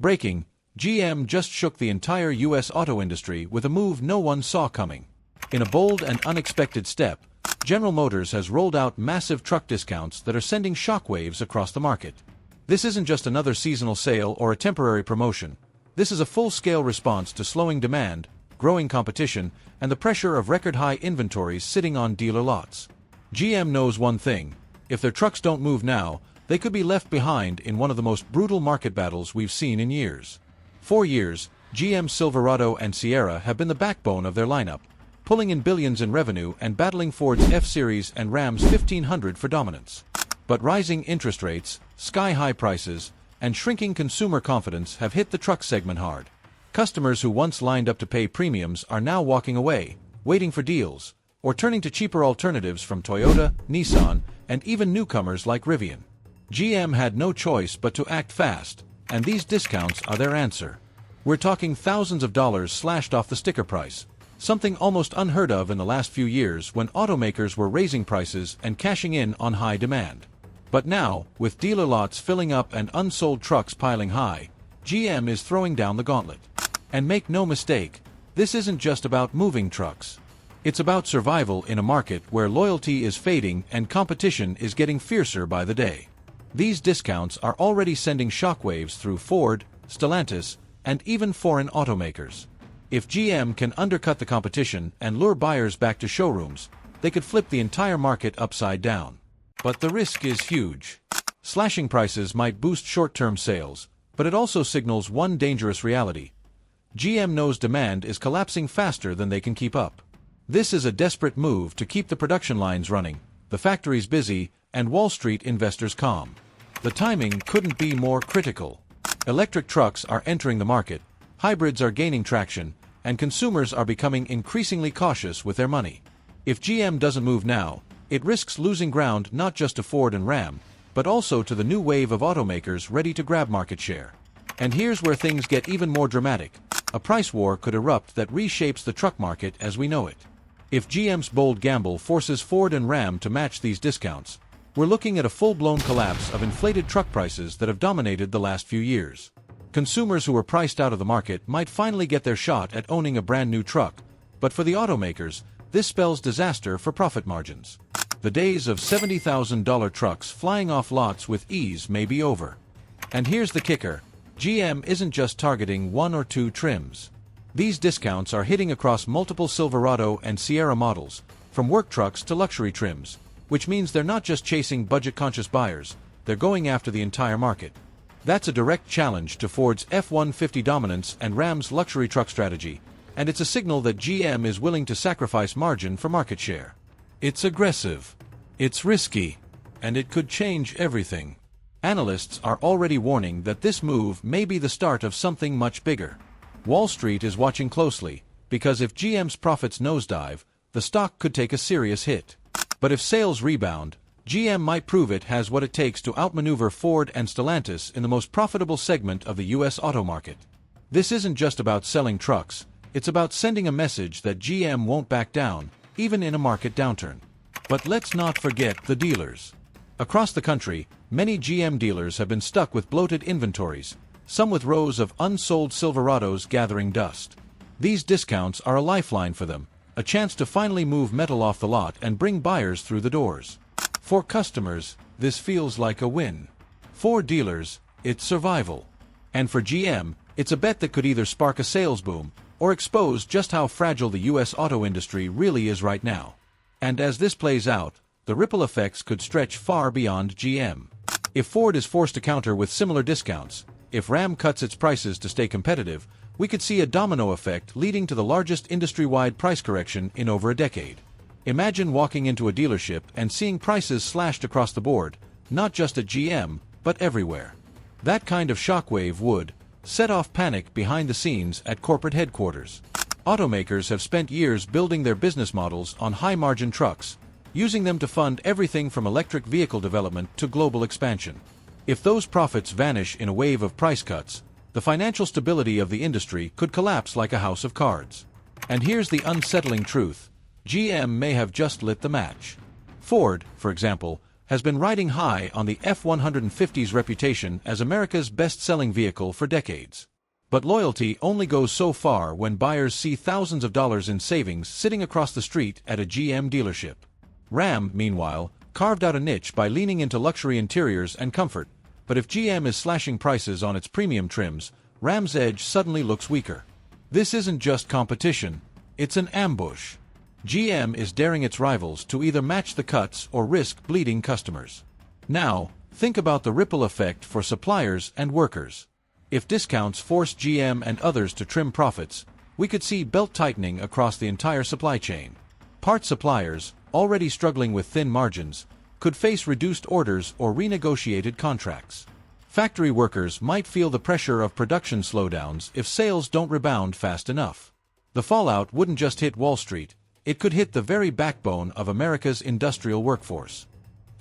Breaking: GM just shook the entire U.S. auto industry with a move no one saw coming. In a bold and unexpected step, General Motors has rolled out massive truck discounts that are sending shockwaves across the market. This isn't just another seasonal sale or a temporary promotion. This is a full-scale response to slowing demand, growing competition, and the pressure of record-high inventories sitting on dealer lots. GM knows one thing: if their trucks don't move now, they could be left behind in one of the most brutal market battles we've seen in years. For years, GM Silverado and Sierra have been the backbone of their lineup, pulling in billions in revenue and battling Ford's F-Series and Ram's 1500 for dominance. But rising interest rates, sky-high prices, and shrinking consumer confidence have hit the truck segment hard. Customers who once lined up to pay premiums are now walking away, waiting for deals, or turning to cheaper alternatives from Toyota, Nissan, and even newcomers like Rivian. GM had no choice but to act fast, and these discounts are their answer. We're talking thousands of dollars slashed off the sticker price, something almost unheard of in the last few years when automakers were raising prices and cashing in on high demand. But now, with dealer lots filling up and unsold trucks piling high, GM is throwing down the gauntlet. And make no mistake, this isn't just about moving trucks. It's about survival in a market where loyalty is fading and competition is getting fiercer by the day. These discounts are already sending shockwaves through Ford, Stellantis, and even foreign automakers. If GM can undercut the competition and lure buyers back to showrooms, they could flip the entire market upside down. But the risk is huge. Slashing prices might boost short-term sales, but it also signals one dangerous reality: GM knows demand is collapsing faster than they can keep up. This is a desperate move to keep the production lines running, the factories busy, and Wall Street investors calm. The timing couldn't be more critical. Electric trucks are entering the market, hybrids are gaining traction, and consumers are becoming increasingly cautious with their money. If GM doesn't move now, it risks losing ground not just to Ford and Ram, but also to the new wave of automakers ready to grab market share. And here's where things get even more dramatic: a price war could erupt that reshapes the truck market as we know it. If GM's bold gamble forces Ford and Ram to match these discounts, we're looking at a full-blown collapse of inflated truck prices that have dominated the last few years. Consumers who were priced out of the market might finally get their shot at owning a brand new truck, but for the automakers, this spells disaster for profit margins. The days of $70,000 trucks flying off lots with ease may be over. And here's the kicker: GM isn't just targeting one or two trims. These discounts are hitting across multiple Silverado and Sierra models, from work trucks to luxury trims, which means they're not just chasing budget-conscious buyers, they're going after the entire market. That's a direct challenge to Ford's F-150 dominance and Ram's luxury truck strategy, and it's a signal that GM is willing to sacrifice margin for market share. It's aggressive, it's risky, and it could change everything. Analysts are already warning that this move may be the start of something much bigger. Wall Street is watching closely, because if GM's profits nosedive, the stock could take a serious hit. But if sales rebound, GM might prove it has what it takes to outmaneuver Ford and Stellantis in the most profitable segment of the U.S. auto market. This isn't just about selling trucks, it's about sending a message that GM won't back down, even in a market downturn. But let's not forget the dealers. Across the country, many GM dealers have been stuck with bloated inventories, some with rows of unsold Silverados gathering dust. These discounts are a lifeline for them, a chance to finally move metal off the lot and bring buyers through the doors. For customers, this feels like a win. For dealers, it's survival. And for GM, it's a bet that could either spark a sales boom or expose just how fragile the U.S. auto industry really is right now. And as this plays out, the ripple effects could stretch far beyond GM. If Ford is forced to counter with similar discounts, if Ram cuts its prices to stay competitive, we could see a domino effect leading to the largest industry-wide price correction in over a decade. Imagine walking into a dealership and seeing prices slashed across the board, not just at GM, but everywhere. That kind of shockwave would set off panic behind the scenes at corporate headquarters. Automakers have spent years building their business models on high-margin trucks, using them to fund everything from electric vehicle development to global expansion. If those profits vanish in a wave of price cuts, the financial stability of the industry could collapse like a house of cards. And here's the unsettling truth: GM may have just lit the match. Ford, for example, has been riding high on the F-150's reputation as America's best-selling vehicle for decades. But loyalty only goes so far when buyers see thousands of dollars in savings sitting across the street at a GM dealership. Ram, meanwhile, carved out a niche by leaning into luxury interiors and comfort, but if GM is slashing prices on its premium trims, Ram's edge suddenly looks weaker. This isn't just competition, it's an ambush. GM is daring its rivals to either match the cuts or risk bleeding customers. Now, think about the ripple effect for suppliers and workers. If discounts force GM and others to trim profits, we could see belt-tightening across the entire supply chain. Part suppliers, already struggling with thin margins, could face reduced orders or renegotiated contracts. Factory workers might feel the pressure of production slowdowns if sales don't rebound fast enough. The fallout wouldn't just hit Wall Street, it could hit the very backbone of America's industrial workforce.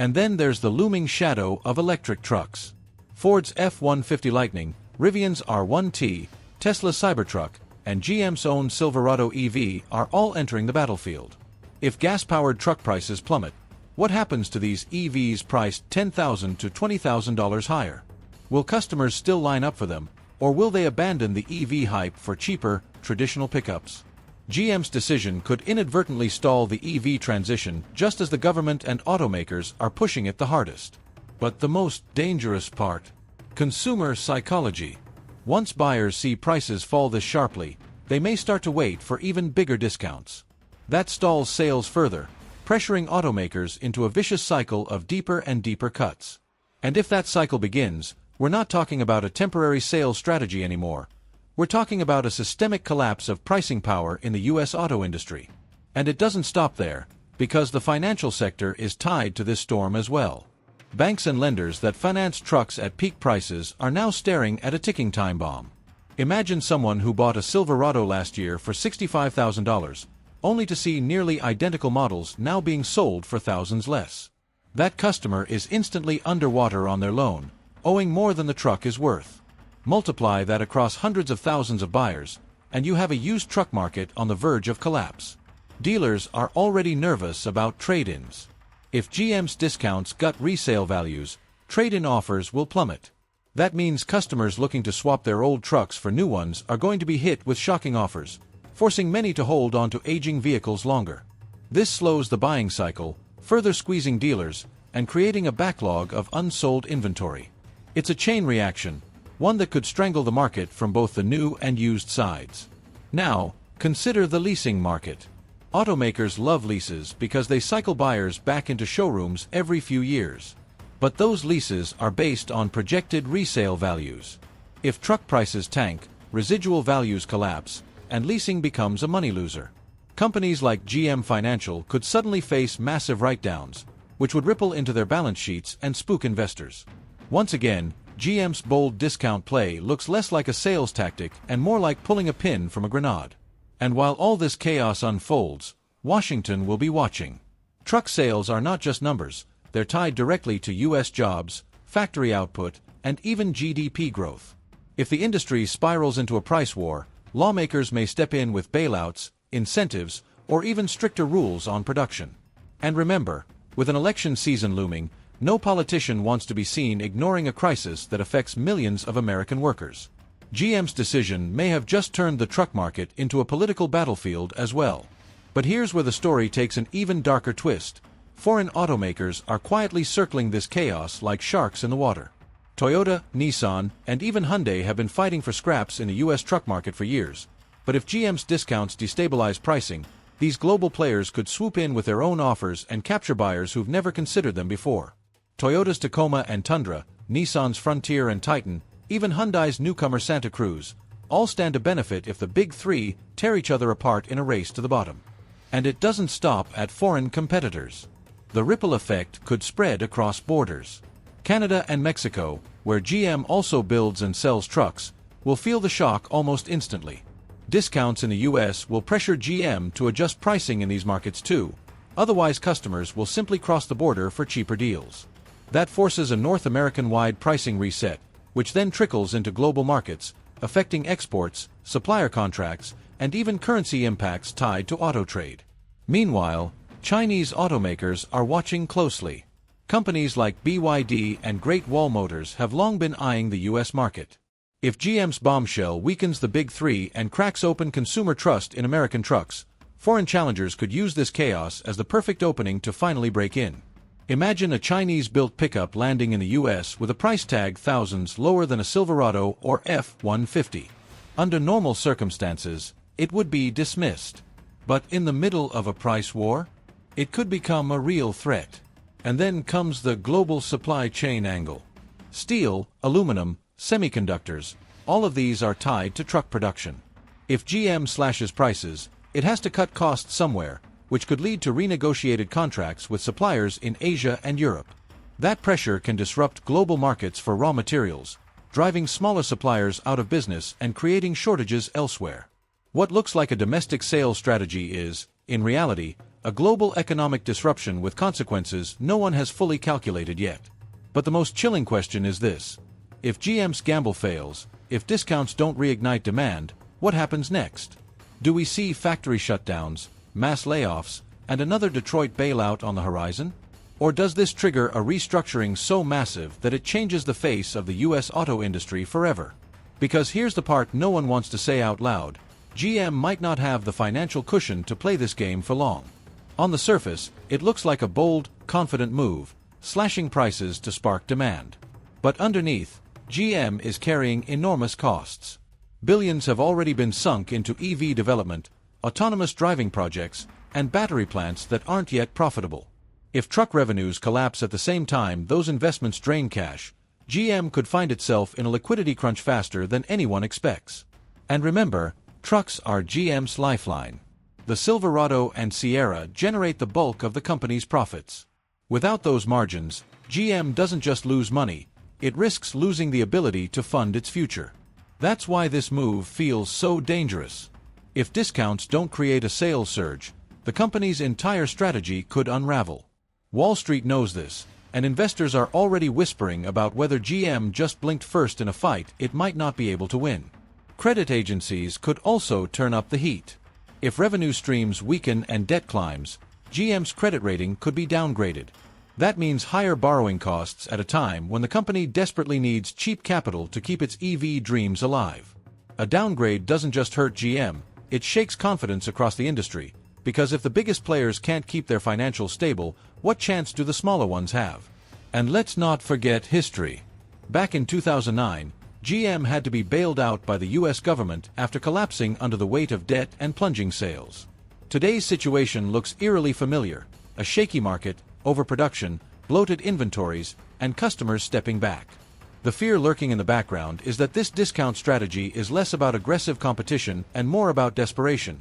And then there's the looming shadow of electric trucks. Ford's F-150 Lightning, Rivian's R1T, Tesla's Cybertruck, and GM's own Silverado EV are all entering the battlefield. If gas-powered truck prices plummet, what happens to these EVs priced $10,000 to $20,000 higher? Will customers still line up for them, or will they abandon the EV hype for cheaper, traditional pickups? GM's decision could inadvertently stall the EV transition just as the government and automakers are pushing it the hardest. But the most dangerous part: consumer psychology. Once buyers see prices fall this sharply, they may start to wait for even bigger discounts. That stalls sales further, pressuring automakers into a vicious cycle of deeper and deeper cuts. And if that cycle begins, we're not talking about a temporary sales strategy anymore. We're talking about a systemic collapse of pricing power in the U.S. auto industry. And it doesn't stop there, because the financial sector is tied to this storm as well. Banks and lenders that finance trucks at peak prices are now staring at a ticking time bomb. Imagine someone who bought a Silverado last year for $65,000, only to see nearly identical models now being sold for thousands less. That customer is instantly underwater on their loan, owing more than the truck is worth. Multiply that across hundreds of thousands of buyers, and you have a used truck market on the verge of collapse. Dealers are already nervous about trade-ins. If GM's discounts gut resale values, trade-in offers will plummet. That means customers looking to swap their old trucks for new ones are going to be hit with shocking offers, forcing many to hold on to aging vehicles longer. This slows the buying cycle, further squeezing dealers, and creating a backlog of unsold inventory. It's a chain reaction, one that could strangle the market from both the new and used sides. Now, consider the leasing market. Automakers love leases because they cycle buyers back into showrooms every few years. But those leases are based on projected resale values. If truck prices tank, residual values collapse, and leasing becomes a money loser. Companies like GM Financial could suddenly face massive write-downs, which would ripple into their balance sheets and spook investors. Once again, GM's bold discount play looks less like a sales tactic and more like pulling a pin from a grenade. And while all this chaos unfolds, Washington will be watching. Truck sales are not just numbers, they're tied directly to U.S. jobs, factory output, and even GDP growth. If the industry spirals into a price war, lawmakers may step in with bailouts, incentives, or even stricter rules on production. And remember, with an election season looming, no politician wants to be seen ignoring a crisis that affects millions of American workers. GM's decision may have just turned the truck market into a political battlefield as well. But here's where the story takes an even darker twist. Foreign automakers are quietly circling this chaos like sharks in the water. Toyota, Nissan, and even Hyundai have been fighting for scraps in the U.S. truck market for years. But if GM's discounts destabilize pricing, these global players could swoop in with their own offers and capture buyers who've never considered them before. Toyota's Tacoma and Tundra, Nissan's Frontier and Titan, even Hyundai's newcomer Santa Cruz, all stand to benefit if the big three tear each other apart in a race to the bottom. And it doesn't stop at foreign competitors. The ripple effect could spread across borders. Canada and Mexico, where GM also builds and sells trucks, will feel the shock almost instantly. Discounts in the U.S. will pressure GM to adjust pricing in these markets too, otherwise customers will simply cross the border for cheaper deals. That forces a North American-wide pricing reset, which then trickles into global markets, affecting exports, supplier contracts, and even currency impacts tied to auto trade. Meanwhile, Chinese automakers are watching closely. Companies like BYD and Great Wall Motors have long been eyeing the U.S. market. If GM's bombshell weakens the Big Three and cracks open consumer trust in American trucks, foreign challengers could use this chaos as the perfect opening to finally break in. Imagine a Chinese-built pickup landing in the U.S. with a price tag thousands lower than a Silverado or F-150. Under normal circumstances, it would be dismissed. But in the middle of a price war, it could become a real threat. And then comes the global supply chain angle. Steel, aluminum, semiconductors, all of these are tied to truck production. If GM slashes prices, it has to cut costs somewhere, which could lead to renegotiated contracts with suppliers in Asia and Europe. That pressure can disrupt global markets for raw materials, driving smaller suppliers out of business and creating shortages elsewhere. What looks like a domestic sales strategy is, in reality, a global economic disruption with consequences no one has fully calculated yet. But the most chilling question is this. If GM's gamble fails, if discounts don't reignite demand, what happens next? Do we see factory shutdowns, mass layoffs, and another Detroit bailout on the horizon? Or does this trigger a restructuring so massive that it changes the face of the U.S. auto industry forever? Because here's the part no one wants to say out loud. GM might not have the financial cushion to play this game for long. On the surface, it looks like a bold, confident move, slashing prices to spark demand. But underneath, GM is carrying enormous costs. Billions have already been sunk into EV development, autonomous driving projects, and battery plants that aren't yet profitable. If truck revenues collapse at the same time those investments drain cash, GM could find itself in a liquidity crunch faster than anyone expects. And remember, trucks are GM's lifeline. The Silverado and Sierra generate the bulk of the company's profits. Without those margins, GM doesn't just lose money, it risks losing the ability to fund its future. That's why this move feels so dangerous. If discounts don't create a sales surge, the company's entire strategy could unravel. Wall Street knows this, and investors are already whispering about whether GM just blinked first in a fight it might not be able to win. Credit agencies could also turn up the heat. If revenue streams weaken and debt climbs, GM's credit rating could be downgraded. That means higher borrowing costs at a time when the company desperately needs cheap capital to keep its EV dreams alive. A downgrade doesn't just hurt GM, it shakes confidence across the industry, because if the biggest players can't keep their financials stable, what chance do the smaller ones have? And let's not forget history. Back in 2009, GM had to be bailed out by the U.S. government after collapsing under the weight of debt and plunging sales. Today's situation looks eerily familiar: a shaky market, overproduction, bloated inventories, and customers stepping back. The fear lurking in the background is that this discount strategy is less about aggressive competition and more about desperation,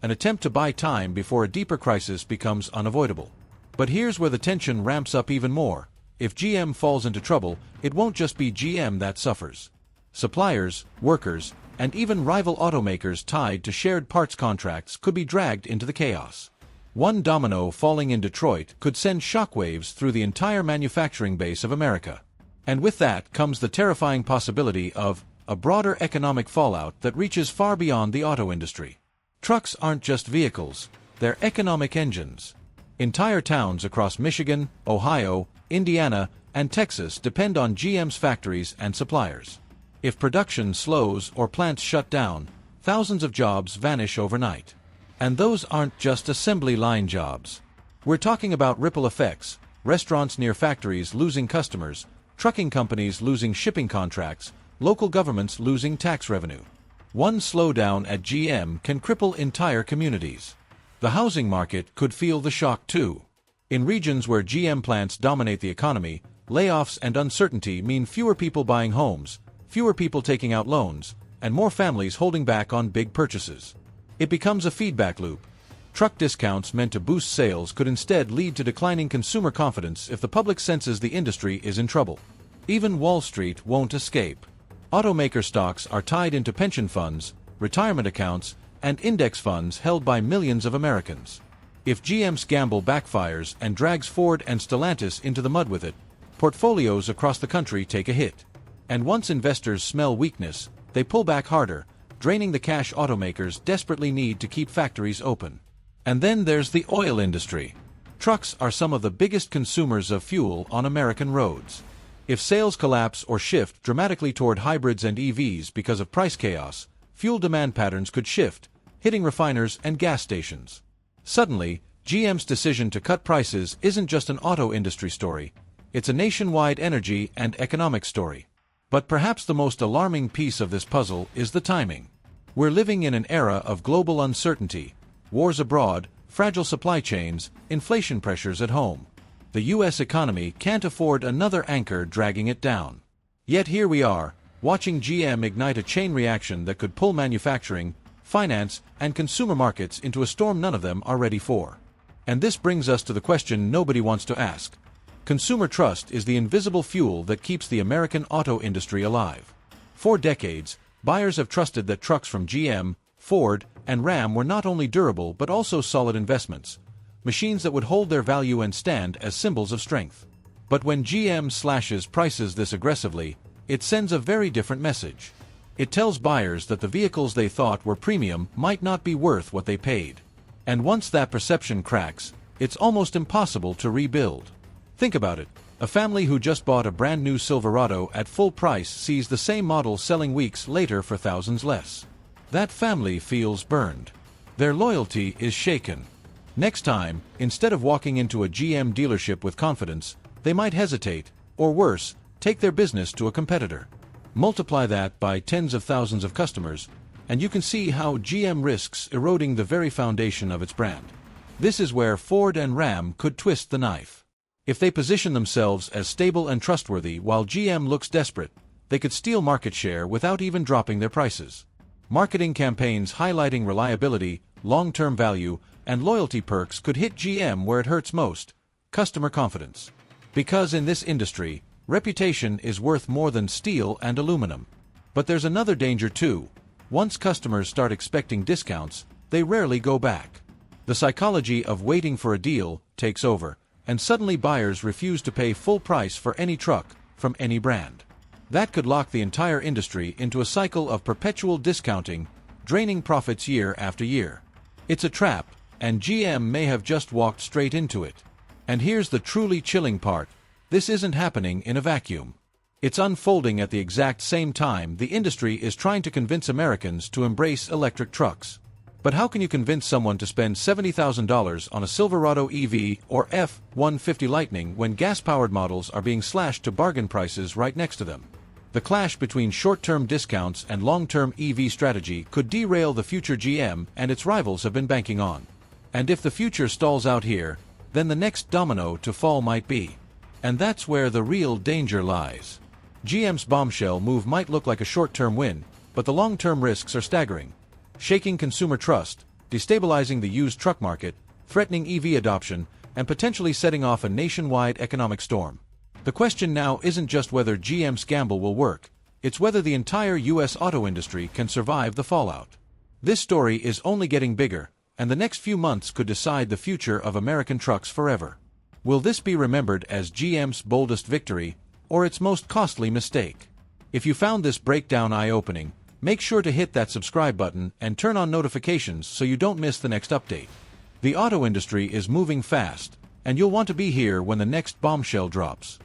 an attempt to buy time before a deeper crisis becomes unavoidable. But here's where the tension ramps up even more. If GM falls into trouble, it won't just be GM that suffers. Suppliers, workers, and even rival automakers tied to shared parts contracts could be dragged into the chaos. One domino falling in Detroit could send shockwaves through the entire manufacturing base of America. And with that comes the terrifying possibility of a broader economic fallout that reaches far beyond the auto industry. Trucks aren't just vehicles, they're economic engines. Entire towns across Michigan, Ohio, Indiana, and Texas depend on GM's factories and suppliers. If production slows or plants shut down, thousands of jobs vanish overnight. And those aren't just assembly line jobs. We're talking about ripple effects: restaurants near factories losing customers, trucking companies losing shipping contracts, local governments losing tax revenue. One slowdown at GM can cripple entire communities. The housing market could feel the shock too. In regions where GM plants dominate the economy, layoffs and uncertainty mean fewer people buying homes, fewer people taking out loans, and more families holding back on big purchases. It becomes a feedback loop. Truck discounts meant to boost sales could instead lead to declining consumer confidence if the public senses the industry is in trouble. Even Wall Street won't escape. Automaker stocks are tied into pension funds, retirement accounts, and index funds held by millions of Americans. If GM's gamble backfires and drags Ford and Stellantis into the mud with it, portfolios across the country take a hit. And once investors smell weakness, they pull back harder, draining the cash automakers desperately need to keep factories open. And then there's the oil industry. Trucks are some of the biggest consumers of fuel on American roads. If sales collapse or shift dramatically toward hybrids and EVs because of price chaos, fuel demand patterns could shift, hitting refiners and gas stations. Suddenly, GM's decision to cut prices isn't just an auto industry story, it's a nationwide energy and economic story. But perhaps the most alarming piece of this puzzle is the timing. We're living in an era of global uncertainty, wars abroad, fragile supply chains, inflation pressures at home. The U.S. economy can't afford another anchor dragging it down. Yet here we are, watching GM ignite a chain reaction that could pull manufacturing, finance, and consumer markets into a storm none of them are ready for. And this brings us to the question nobody wants to ask. Consumer trust is the invisible fuel that keeps the American auto industry alive. For decades, buyers have trusted that trucks from GM, Ford, and Ram were not only durable but also solid investments, machines that would hold their value and stand as symbols of strength. But when GM slashes prices this aggressively, it sends a very different message. It tells buyers that the vehicles they thought were premium might not be worth what they paid. And once that perception cracks, it's almost impossible to rebuild. Think about it. A family who just bought a brand new Silverado at full price sees the same model selling weeks later for thousands less. That family feels burned. Their loyalty is shaken. Next time, instead of walking into a GM dealership with confidence, they might hesitate, or worse, take their business to a competitor. Multiply that by tens of thousands of customers, and you can see how GM risks eroding the very foundation of its brand. This is where Ford and Ram could twist the knife. If they position themselves as stable and trustworthy while GM looks desperate, they could steal market share without even dropping their prices. Marketing campaigns highlighting reliability, long-term value, and loyalty perks could hit GM where it hurts most: customer confidence. Because in this industry, reputation is worth more than steel and aluminum. But there's another danger too. Once customers start expecting discounts, they rarely go back. The psychology of waiting for a deal takes over, and suddenly buyers refuse to pay full price for any truck, from any brand. That could lock the entire industry into a cycle of perpetual discounting, draining profits year after year. It's a trap, and GM may have just walked straight into it. And here's the truly chilling part. This isn't happening in a vacuum. It's unfolding at the exact same time the industry is trying to convince Americans to embrace electric trucks. But how can you convince someone to spend $70,000 on a Silverado EV or F-150 Lightning when gas-powered models are being slashed to bargain prices right next to them? The clash between short-term discounts and long-term EV strategy could derail the future GM and its rivals have been banking on. And if the future stalls out here, then the next domino to fall might be. And that's where the real danger lies. GM's bombshell move might look like a short-term win, but the long-term risks are staggering. Shaking consumer trust, destabilizing the used truck market, threatening EV adoption, and potentially setting off a nationwide economic storm. The question now isn't just whether GM's gamble will work, it's whether the entire U.S. auto industry can survive the fallout. This story is only getting bigger, and the next few months could decide the future of American trucks forever. Will this be remembered as GM's boldest victory, or its most costly mistake? If you found this breakdown eye-opening, make sure to hit that subscribe button and turn on notifications so you don't miss the next update. The auto industry is moving fast, and you'll want to be here when the next bombshell drops.